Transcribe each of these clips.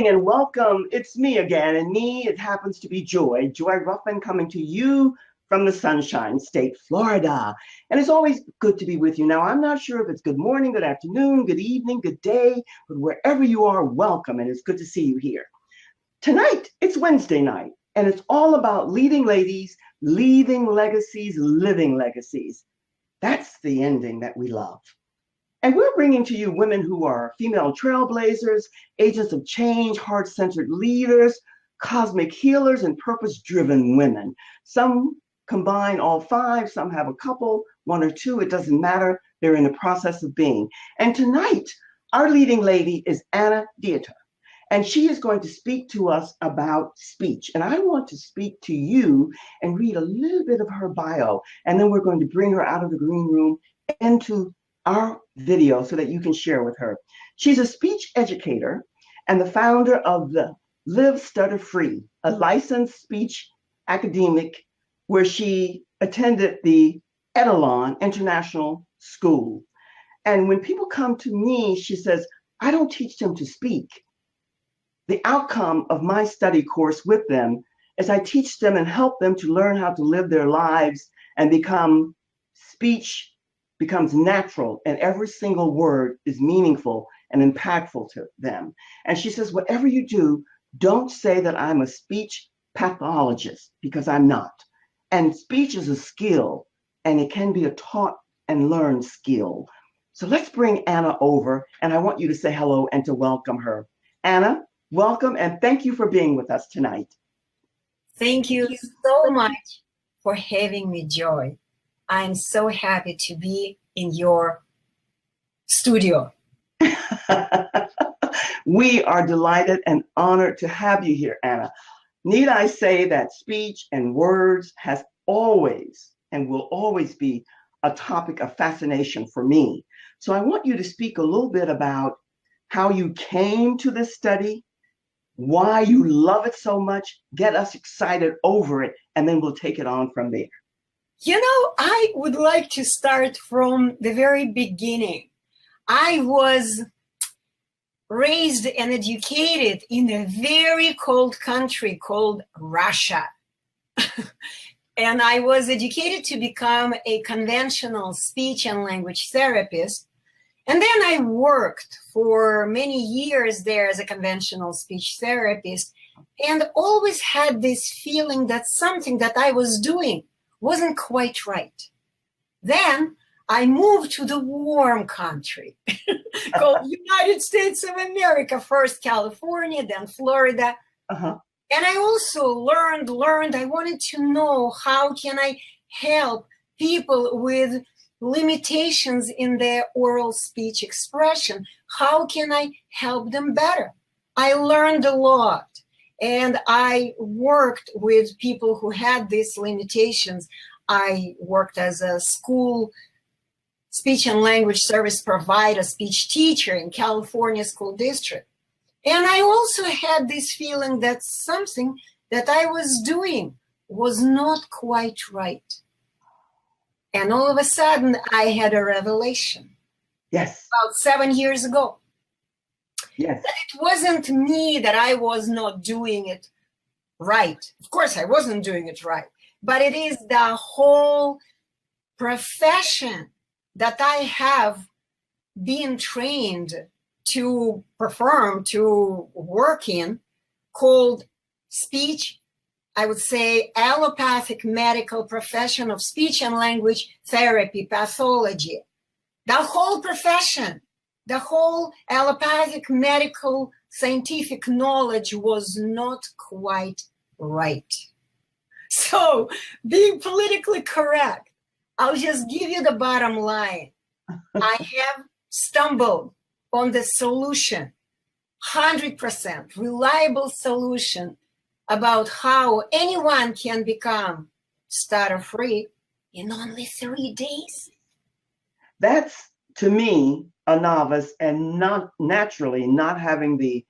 morning and welcome. It's me again, and it happens to be Joy Ruffen, coming to you from the Sunshine State, Florida. And it's always good to be with you. Now, I'm not sure if it's good morning, good afternoon, good evening, good day, but wherever you are, welcome, and it's good to see you here. Tonight, it's Wednesday night, and it's all about leading ladies, leaving legacies, living legacies. That's the ending that we love. And we're bringing to you women who are female trailblazers, agents of change, heart-centered leaders, cosmic healers, and purpose-driven women. Some combine all five, some have a couple, one or two, it doesn't matter. They're in the process of being. And tonight, our leading lady is Anna Deeter, and she is going to speak to us about speech. And I want to speak to you and read a little bit of her bio, and then we're going to bring her out of the green room into our video so that you can share with her. She's a speech educator and the founder of the Live Stutter Free, a licensed speech academic where she attended the Etalon International School. And when people come to me, she says, I don't teach them to speak. The outcome of my study course with them is I teach them and help them to learn how to live their lives and speech becomes natural, and every single word is meaningful and impactful to them. And she says, whatever you do, don't say that I'm a speech pathologist, because I'm not. And speech is a skill, and it can be a taught and learned skill. So let's bring Anna over, and I want you to say hello and to welcome her. Anna, welcome, and thank you for being with us tonight. Thank you so much for having me, Joy. I'm so happy to be in your studio. We are delighted and honored to have you here, Anna. Need I say that speech and words has always and will always be a topic of fascination for me. So I want you to speak a little bit about how you came to this study, why you love it so much, get us excited over it, and then we'll take it on from there. You know, I would like to start from the very beginning. I was raised and educated in a very cold country called Russia. And I was educated to become a conventional speech and language therapist. And then I worked for many years there as a conventional speech therapist and always had this feeling that something that I was doing wasn't quite right. Then I moved to the warm country called United States of America, first California, then Florida. And I also learned, I wanted to know how can I help people with limitations in their oral speech expression? How can I help them better? I learned a lot. And I worked with people who had these limitations. I worked as a school speech and language service provider, speech teacher in California school district. And I also had this feeling that something that I was doing was not quite right. And all of a sudden, I had a revelation. Yes. About 7 years ago. Yes. That it wasn't me that I was not doing it right. Of course, I wasn't doing it right. But it is the whole profession that I have been trained to perform, to work in, called speech, I would say, allopathic medical profession of speech and language therapy, pathology. The whole profession. The whole allopathic medical scientific knowledge was not quite right. So being politically correct, I'll just give you the bottom line. I have stumbled on the solution, 100% reliable solution about how anyone can become stutter-free in only 3 days. That's, to me, a novice and not naturally not having the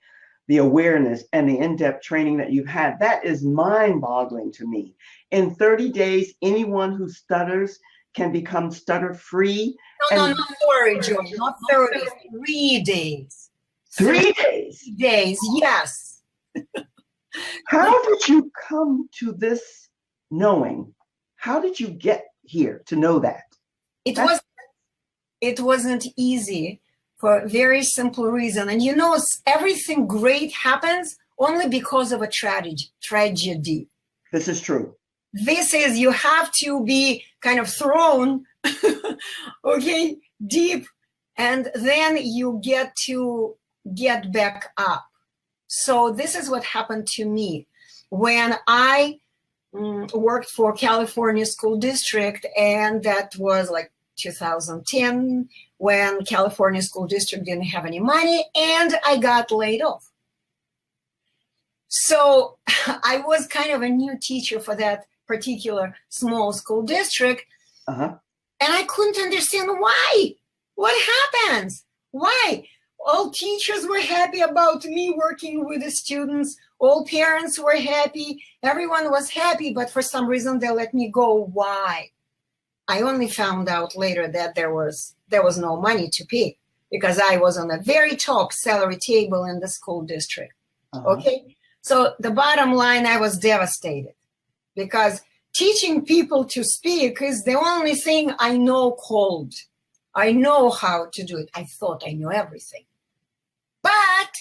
awareness and the in-depth training that you've had. That is mind-boggling to me. In 30 days, anyone who stutters can become stutter-free. No, not worry, Joy, not 30, 3 days. 3 days? 3 days, yes. How did you come to this knowing? How did you get here to know that? It wasn't easy for a very simple reason. And everything great happens only because of a tragedy. This is true. This is, you have to be kind of thrown, okay, deep, and then you get to get back up. So this is what happened to me when I worked for California School District, and that was like 2010, when California School District didn't have any money, and I got laid off. So I was kind of a new teacher for that particular small school district, and I couldn't understand why. What happens? Why? All teachers were happy about me working with the students. All parents were happy. Everyone was happy, but for some reason they let me go. Why? I only found out later that there was no money to pay because I was on the very top salary table in the school district. Okay? So the bottom line, I was devastated because teaching people to speak is the only thing I know cold. I know how to do it. I thought I knew everything. But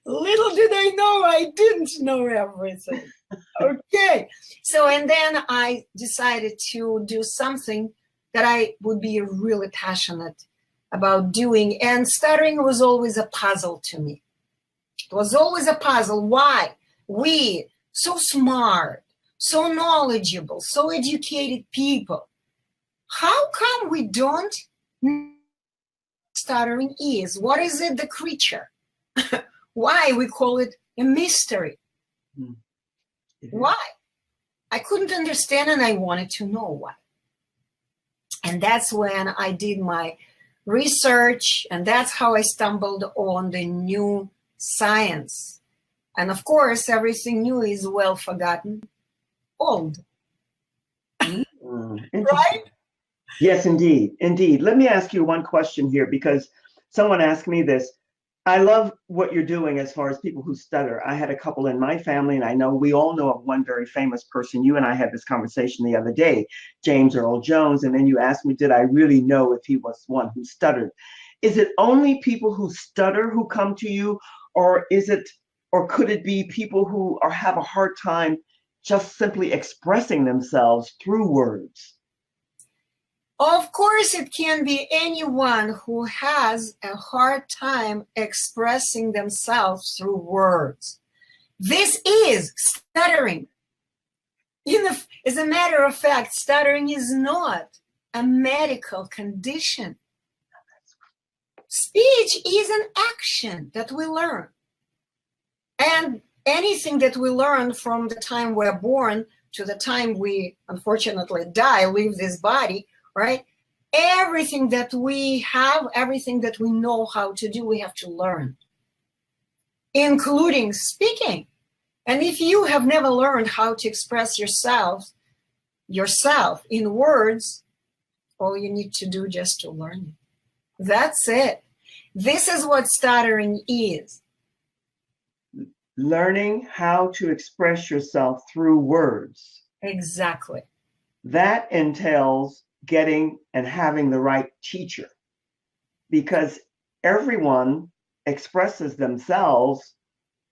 little did I know I didn't know everything. Okay. So, and then I decided to do something that I would be really passionate about doing. And stuttering was always a puzzle to me. It was always a puzzle. Why? We, so smart, so knowledgeable, so educated people, how come we don't know what stuttering is? What is it, the creature? Why we call it a mystery? Why? I couldn't understand, and I wanted to know why. And that's when I did my research, and that's how I stumbled on the new science. And of course, everything new is well forgotten, old. Right? Yes, indeed. Indeed. Let me ask you one question here, because someone asked me this. I love what you're doing as far as people who stutter. I had a couple in my family, and I know we all know of one very famous person. You and I had this conversation the other day, James Earl Jones, and then you asked me, did I really know if he was one who stuttered? Is it only people who stutter who come to you, or could it be people who have a hard time just simply expressing themselves through words? Of course, it can be anyone who has a hard time expressing themselves through words. This is stuttering. As a matter of fact, stuttering is not a medical condition. Speech is an action that we learn. And anything that we learn from the time we're born to the time we unfortunately die, leave this body, right? Everything that we have, everything that we know how to do, we have to learn, including speaking. And if you have never learned how to express yourself in words, all you need to do just to learn it. That's it. This is what stuttering is. Learning how to express yourself through words. Exactly. That entails getting and having the right teacher, because everyone expresses themselves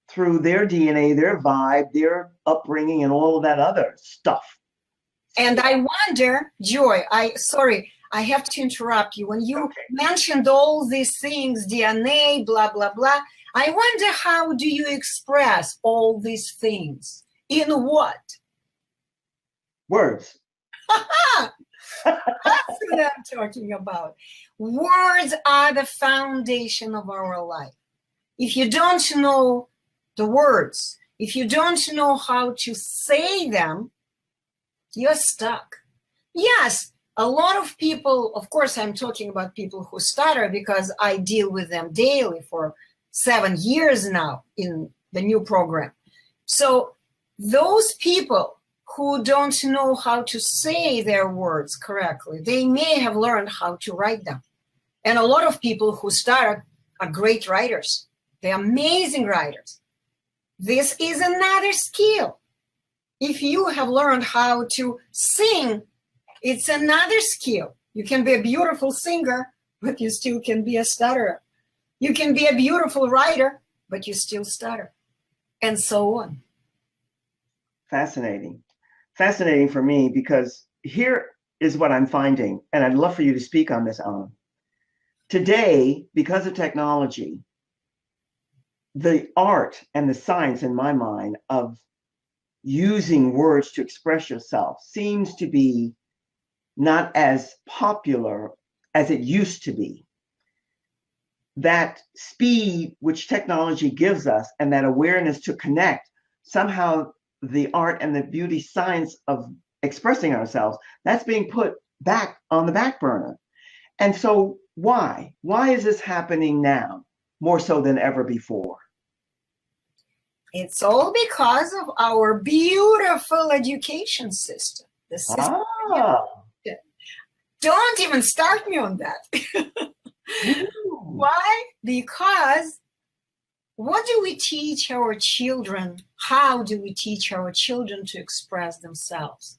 through their DNA, their vibe, their upbringing, and all of that other stuff. And I wonder, Joy, I have to interrupt you. When you mentioned all these things, DNA, blah, blah, blah, I wonder, how do you express all these things? In what? Words. That's what I'm talking about. Words are the foundation of our life. If you don't know the words, if you don't know how to say them, you're stuck. Yes, a lot of people, of course, I'm talking about people who stutter because I deal with them daily for 7 years now in the new program. So those people who don't know how to say their words correctly, they may have learned how to write them. And a lot of people who stutter are great writers. They're amazing writers. This is another skill. If you have learned how to sing, it's another skill. You can be a beautiful singer, but you still can be a stutterer. You can be a beautiful writer, but you still stutter, and so on. Fascinating. Fascinating for me, because here is what I'm finding, and I'd love for you to speak on this, Anna. Today, because of technology, the art and the science, in my mind, of using words to express yourself seems to be not as popular as it used to be. That speed which technology gives us and that awareness to connect, somehow the art and the beauty science of expressing ourselves, that's being put back on the back burner. And so why? Why is this happening now more so than ever before? It's all because of our beautiful education system. The system. Don't even start me on that. Why? Because what do we teach our children? How do we teach our children to express themselves?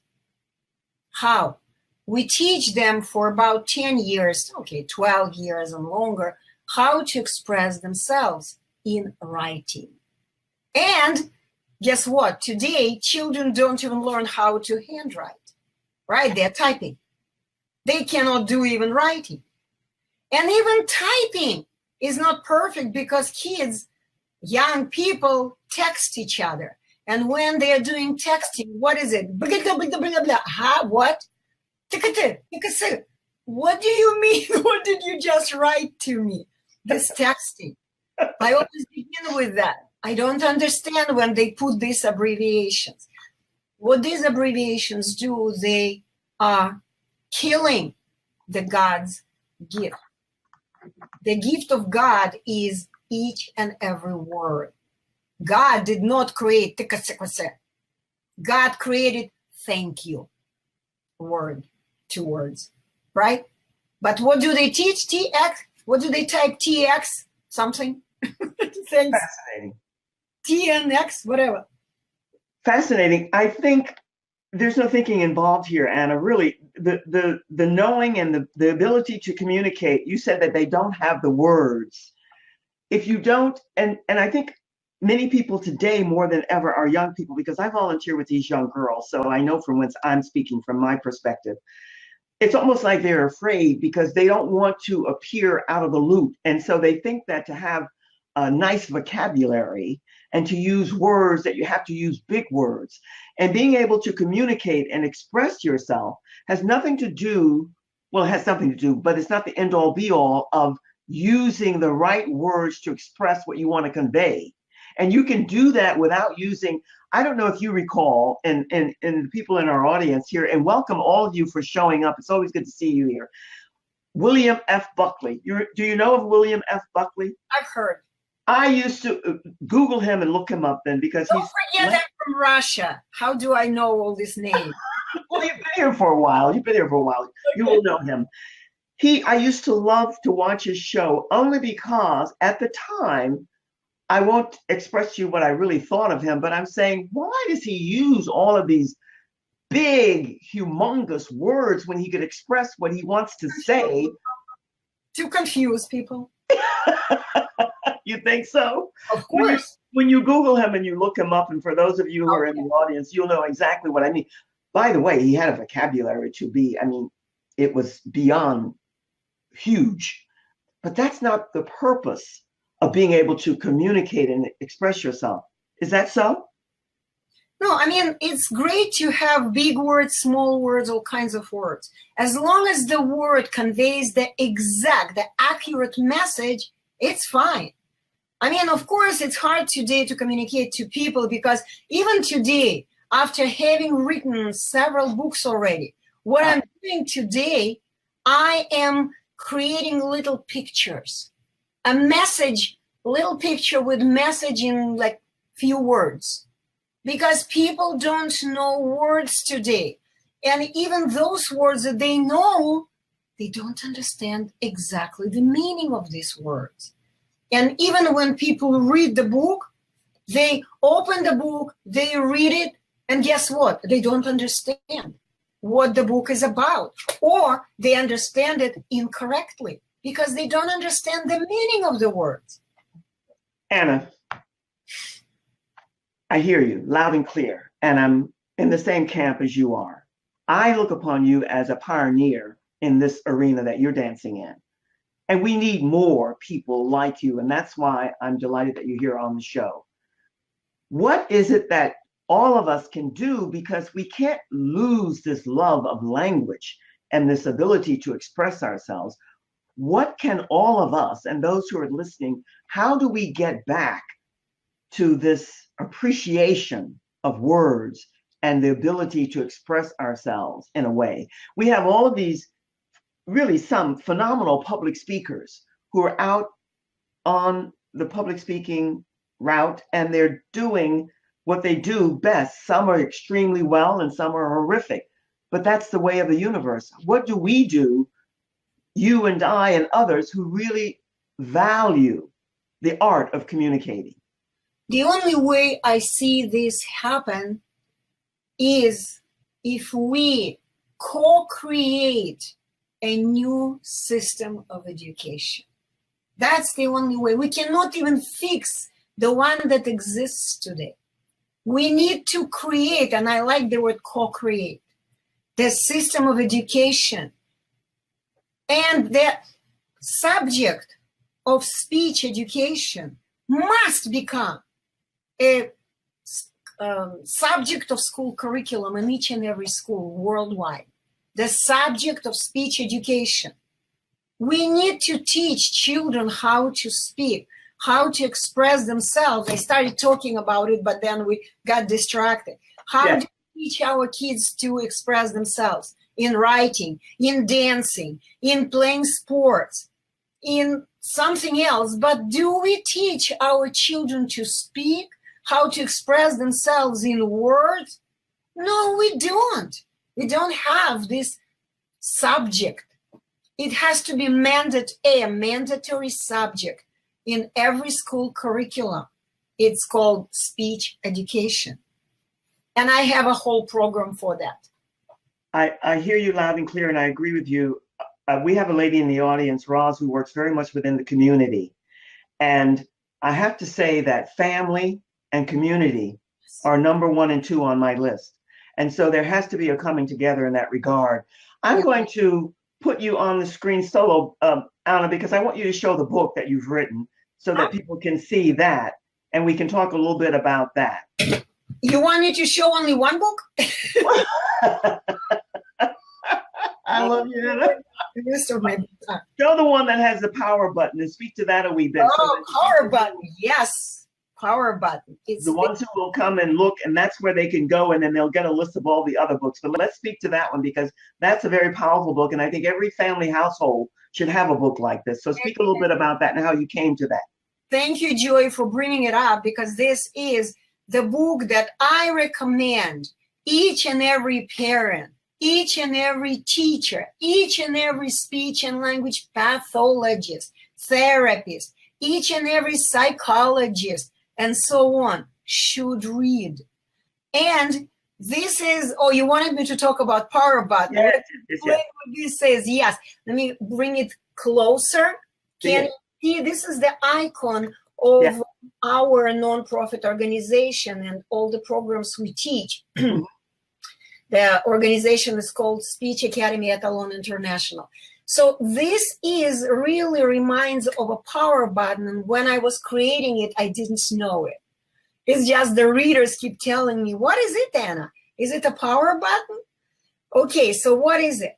How? We teach them for about 10 years, 12 years and longer, how to express themselves in writing. And guess what? Today, children don't even learn how to handwrite, right? They're typing. They cannot do even writing. And even typing is not perfect because kids, young people, text each other. And when they are doing texting, what is it? Blah, blah, blah, blah, blah. Huh? What? What do you mean? What did you just write to me? This texting. I always begin with that. I don't understand when they put these abbreviations. What these abbreviations do, they are killing the God's gift. The gift of God is each and every word. God did not create God created thank you. Word, 2 words, right? But what do they teach? TX? What do they type? TX something? Thanks. Fascinating. TNX, whatever. Fascinating. I think there's no thinking involved here, Anna. Really, the knowing and the ability to communicate. You said that they don't have the words. If you don't, and I think many people today more than ever are young people, because I volunteer with these young girls, so I know from whence I'm speaking from my perspective. It's almost like they're afraid because they don't want to appear out of the loop. And so they think that to have a nice vocabulary and to use words, that you have to use big words. And being able to communicate and express yourself has nothing to do, well, it has something to do, but it's not the end all be all of using the right words to express what you want to convey. And you can do that without using, I don't know if you recall, and the people in our audience here, and welcome all of you for showing up. It's always good to see you here. William F. Buckley. Do you know of William F. Buckley? I've heard. I used to Google him and look him up then, because Don't forget I'm from Russia. How do I know all these names? Well, you've been here for a while. Okay. You will know him. I used to love to watch his show only because at the time, I won't express to you what I really thought of him, but I'm saying, why does he use all of these big, humongous words when he could express what he wants to say? To confuse people. You think so? Of course. When you Google him and you look him up, and for those of you who are in the audience, you'll know exactly what I mean. By the way, he had a vocabulary it was beyond huge. But that's not the purpose of being able to communicate and express yourself. Is that so? No, it's great to have big words, small words, all kinds of words. As long as the word conveys the accurate message, it's fine. Of course, it's hard today to communicate to people because even today, after having written several books already, what I'm doing today, I am creating little pictures. A message, little picture with message in like few words, because people don't know words today. And even those words that they know, they don't understand exactly the meaning of these words. And even when people read the book, They open the book, they read it, and guess what? They don't understand what the book is about, or they understand it incorrectly because they don't understand the meaning of the words. Anna, I hear you loud and clear, and I'm in the same camp as you are. I look upon you as a pioneer in this arena that you're dancing in. And we need more people like you, and that's why I'm delighted that you're here on the show. What is it that all of us can do, because we can't lose this love of language and this ability to express ourselves? What can all of us and those who are listening, how do we get back to this appreciation of words and the ability to express ourselves in a way? We have all of these really some phenomenal public speakers who are out on the public speaking route, and they're doing what they do best. Some are extremely well and some are horrific, but that's the way of the universe. What do we do, you and I and others who really value the art of communicating? The only way I see this happen is if we co-create a new system of education. That's the only way. We cannot even fix the one that exists today. We need to create, and I like the word co-create, the system of education. And the subject of speech education must become a subject of school curriculum in each and every school worldwide. The subject of speech education. We need to teach children how to speak, how to express themselves. I started talking about it, but then we got distracted. How do we teach our kids to express themselves in writing, in dancing, in playing sports, in something else? But do we teach our children to speak, how to express themselves in words? No, we don't. We don't have this subject. It has to be a mandatory subject in every school curriculum. It's called speech education. And I have a whole program for that. I hear you loud and clear, and I agree with you. We have a lady in the audience, Roz, who works very much within the community. And I have to say that family and community are number 1 and 2 on my list. And so there has to be a coming together in that regard. I'm going to put you on the screen solo, Anna, because I want you to show the book that you've written so that people can see that, and we can talk a little bit about that. You want me to show only one book? I love you, Anna. The rest of my Show the one that has the power button and speak to that a wee bit. Oh, power button, yes. Power button. It's the ones who will come and look, and that's where they can go, and then they'll get a list of all the other books. But let's speak to that one, because that's a very powerful book, and I think every family household should have a book like this. So speak a little bit about that and how you came to that. Thank you, Joy, for bringing it up, because this is the book that I recommend each and every parent, each and every teacher, each and every speech and language pathologist, therapist, each and every psychologist, and so on, should read. And this is, oh, you wanted me to talk about power button. Yes. What this says, yes. Let me bring it closer. Can you see? This is the icon of our nonprofit organization and all the programs we teach. The organization is called Speech Academy Etalon International. So this is really reminds of a power button. And when I was creating it, I didn't know it. It's just the readers keep telling me, what is it, Anna? Is it a power button? Okay, so what is it?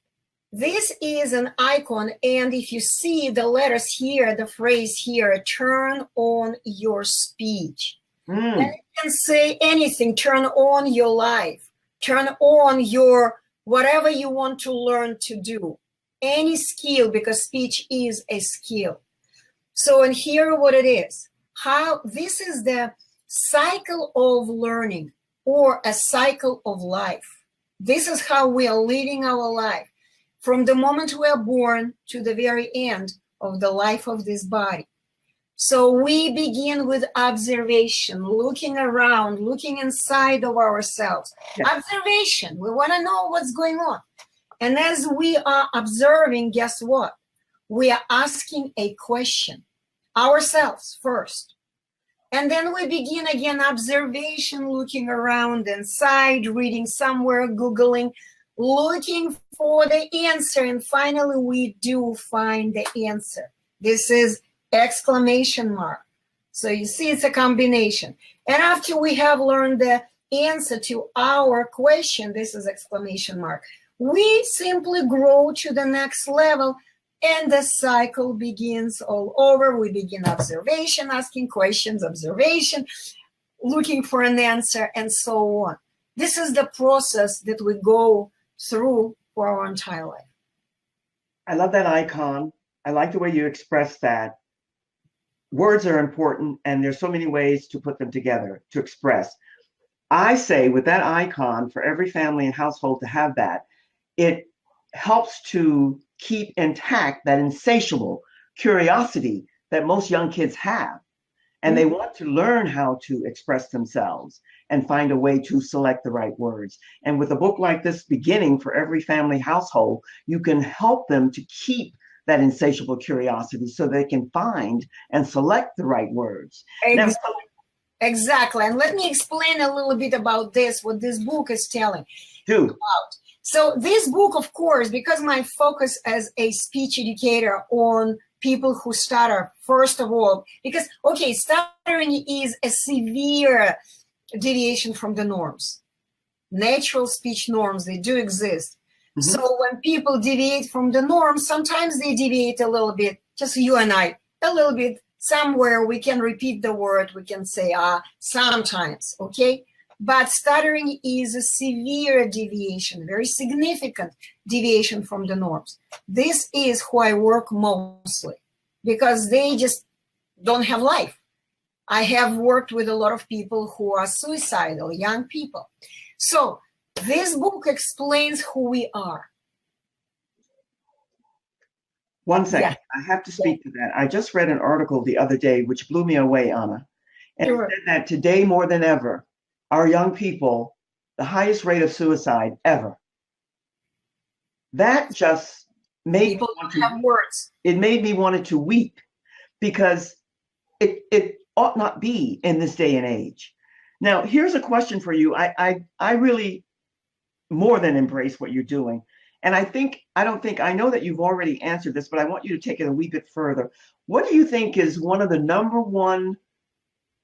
This is an icon. And if you see the letters here, the phrase here, turn on your speech. And it can say anything, turn on your life, turn on your whatever you want to learn to do. Any skill, because speech is a skill. So, and here what it is, how this is the cycle of learning or a cycle of life. This is how we are living our life from the moment we are born to the very end of the life of this body. So we begin with observation, looking around, looking inside of ourselves. Yes. Observation, we want to know what's going on. And as we are observing, guess what? We are asking a question ourselves first. And then we begin again observation, looking around inside, reading somewhere, Googling, looking for the answer. And finally, we do find the answer. This is exclamation mark. So you see, it's a combination. And after we have learned the answer to our question, this is exclamation mark, we simply grow to the next level, and the cycle begins all over. We begin observation, asking questions, observation, looking for an answer, and so on. This is the process that we go through for our entire life. I love that icon. I like the way you express that. Words are important, and there's so many ways to put them together, to express. I say with that icon, for every family and household to have that, it helps to keep intact that insatiable curiosity that most young kids have. And they want to learn how to express themselves and find a way to select the right words. And with a book like this beginning for every family household, you can help them to keep that insatiable curiosity so they can find and select the right words. Exactly. And let me explain a little bit about this, what this book is telling about. So this book, of course, because my focus as a speech educator on people who stutter, first of all, because, okay, stuttering is a severe deviation from the norms. Natural speech norms, they do exist. Mm-hmm. So when people deviate from the norms, sometimes they deviate a little bit, just you and I, a little bit. Somewhere we can repeat the word, we can say sometimes, okay? But stuttering is a severe deviation, very significant deviation from the norms. This is who I work mostly because they just don't have life. I have worked with a lot of people who are suicidal, young people. So this book explains who we are. One second, I have to speak to that. I just read an article the other day, which blew me away, Anna. And it said that today more than ever, our young people, the highest rate of suicide ever. That just made people have words. It made me want to weep because it ought not be in this day and age. Now, here's a question for you. I really more than embrace what you're doing. And I know that you've already answered this, but I want you to take it a wee bit further. What do you think is one of the number one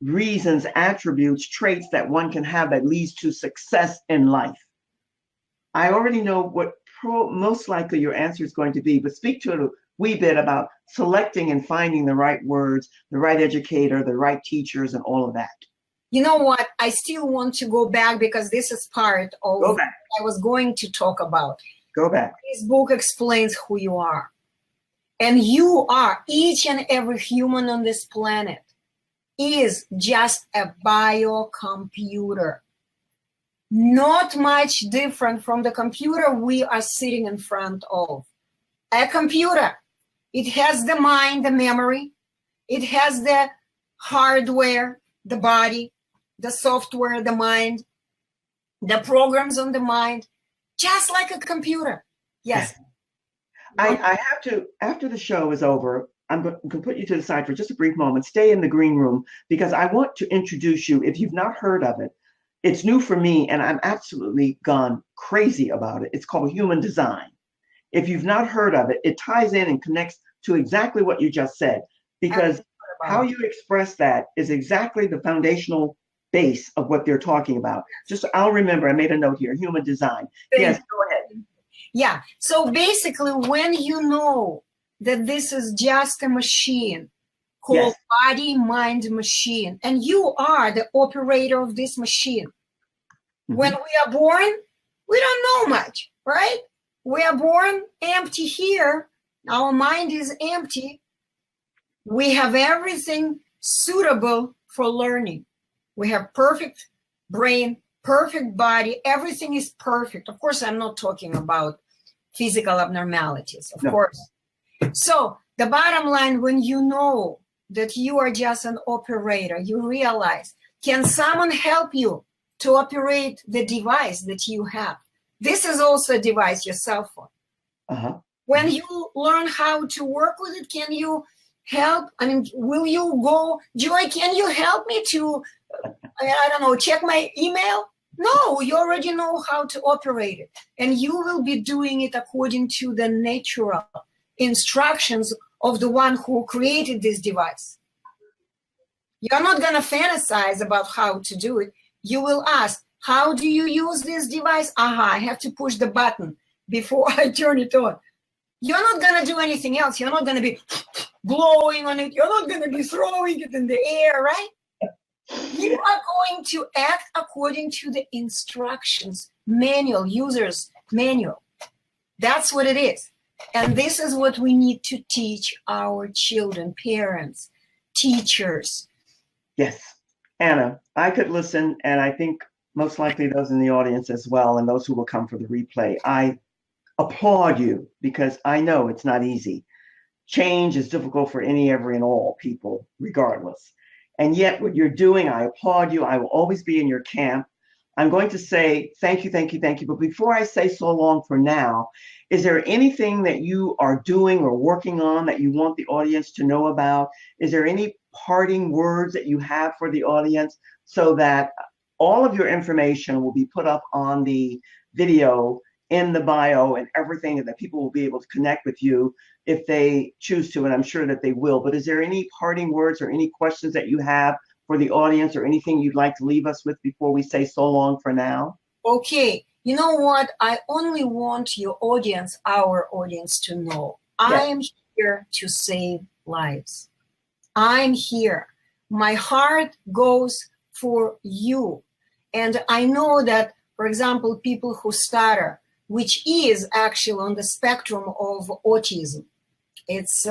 reasons, attributes, traits that one can have that leads to success in life? I already know what most likely your answer is going to be, but speak to it a wee bit about selecting and finding the right words, the right educator, the right teachers, and all of that. You know what? I still want to go back because this is part of what I was going to talk about. Go back. This book explains who you are. And you are, each and every human on this planet is just a biocomputer. Not much different from the computer we are sitting in front of. A computer, it has the mind, the memory. It has the hardware, the body, the software, the mind, the programs on the mind. Just like a computer. Yes. I have to, after the show is over, I'm going to put you to the side for just a brief moment. Stay in the green room because I want to introduce you. If you've not heard of it, it's new for me and I'm absolutely gone crazy about it. It's called Human Design. If you've not heard of it, it ties in and connects to exactly what you just said because how you express that is exactly the foundational base of what they're talking about. Just, I'll remember, I made a note here, Human Design. Yes, go ahead. Yeah, so basically when you know that this is just a machine called body, mind, machine, and you are the operator of this machine. Mm-hmm. When we are born, we don't know much, right? We are born empty here. Our mind is empty. We have everything suitable for learning. We have perfect brain, perfect body. Everything is perfect. Of course, I'm not talking about physical abnormalities, of course. So the bottom line, when you know that you are just an operator. You realize, can someone help you to operate the device that you have? This is also a device, your cell phone. Uh-huh. When you learn how to work with it, can you help? I mean, will you go, Joy, can you help me to, I don't know, check my email? No, you already know how to operate it. And you will be doing it according to the natural instructions of the one who created this device. You're not going to fantasize about how to do it. You will ask, how do you use this device? Aha, I have to push the button before I turn it on. You're not going to do anything else. You're not going to be blowing on it. You're not going to be throwing it in the air, right? You are going to act according to the instructions, manual, user's manual. That's what it is. And this is what we need to teach our children, parents, teachers. Yes. Anna, I could listen, and I think most likely those in the audience as well, and those who will come for the replay. I applaud you because I know it's not easy. Change is difficult for any, every, and all people, regardless. And yet what you're doing, I applaud you. I will always be in your camp. I'm going to say thank you, thank you, thank you. But before I say so long for now, is there anything that you are doing or working on that you want the audience to know about? Is there any parting words that you have for the audience so that all of your information will be put up on the video in the bio and everything, and that people will be able to connect with you if they choose to, and I'm sure that they will. But is there any parting words or any questions that you have for the audience, or anything you'd like to leave us with before we say so long for now? Okay, you know what? I only want your audience, our audience, to know Yes. I am here to save lives. I'm here. My heart goes for you. And I know that, for example, people who stutter, which is actually on the spectrum of autism, it's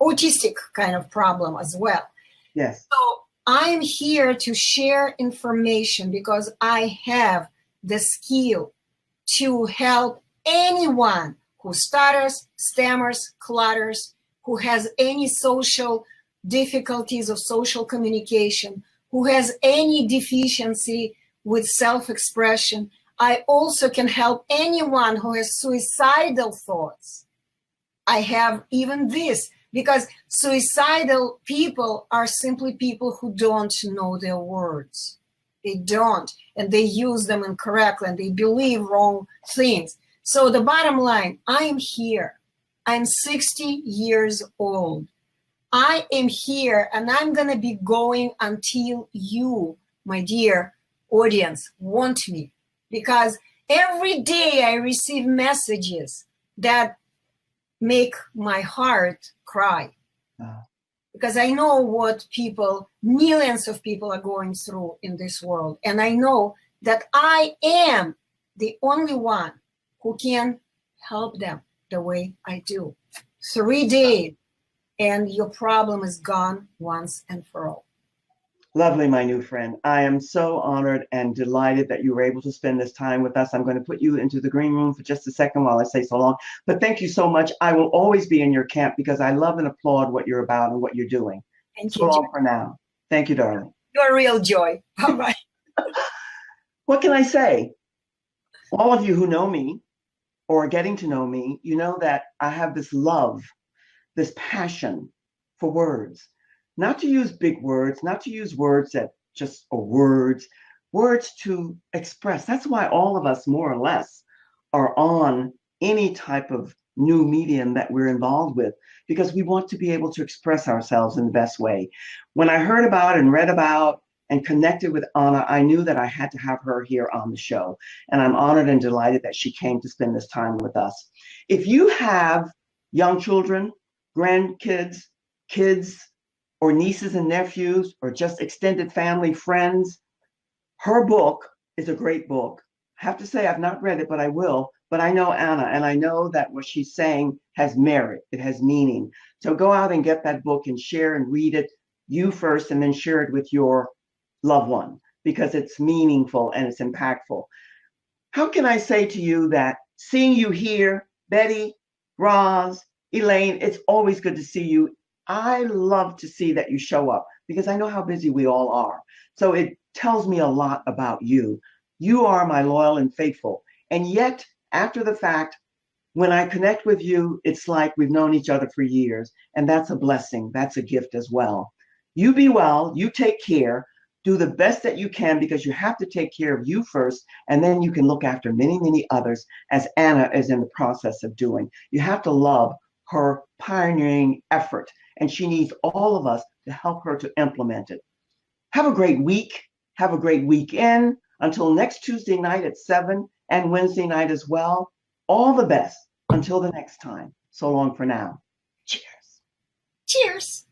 autistic kind of problem as well. Yes. So I'm here to share information because I have the skill to help anyone who stutters, stammers, clutters, who has any social difficulties of social communication, who has any deficiency with self-expression. I also can help anyone who has suicidal thoughts. I have even this, because suicidal people are simply people who don't know their words. They don't, and they use them incorrectly, and they believe wrong things. So the bottom line, I am here. I'm 60 years old. I am here, and I'm going to be going until you, my dear audience, want me. Because every day I receive messages that make my heart cry. Because I know what people, millions of people are going through in this world. And I know that I am the only one who can help them the way I do. 3 days, and your problem is gone once and for all. Lovely, my new friend. I am so honored and delighted that you were able to spend this time with us. I'm going to put you into the green room for just a second while I say so long. But thank you so much. I will always be in your camp because I love and applaud what you're about and what you're doing. Thank so you, long Joy. for now. Thank you, darling. You're a real joy. Bye-bye. What can I say? All of you who know me or are getting to know me, you know that I have this love, this passion for words. Not to use big words, not to use words that just are words to express. That's why all of us, more or less, are on any type of new medium that we're involved with, because we want to be able to express ourselves in the best way. When I heard about and read about and connected with Anna, I knew that I had to have her here on the show. And I'm honored and delighted that she came to spend this time with us. If you have young children, grandkids, kids, or nieces and nephews, or just extended family, friends, her book is a great book. I have to say, I've not read it, but I will. But I know Anna, and I know that what she's saying has merit. It has meaning. So go out and get that book and share and read it, you first, and then share it with your loved one, because it's meaningful and it's impactful. How can I say to you that seeing you here, Betty, Roz, Elaine, it's always good to see you I love to see that you show up because I know how busy we all are. So it tells me a lot about you. You are my loyal and faithful. And yet, after the fact, when I connect with you, it's like we've known each other for years. And that's a blessing. That's a gift as well. You be well, you take care, do the best that you can because you have to take care of you first, and then you can look after many, many others, as Anna is in the process of doing. You have to love her pioneering effort, and she needs all of us to help her to implement it. Have a great week. Have a great weekend. Until next Tuesday night at 7 and Wednesday night as well. All the best until the next time. So long for now. Cheers. Cheers.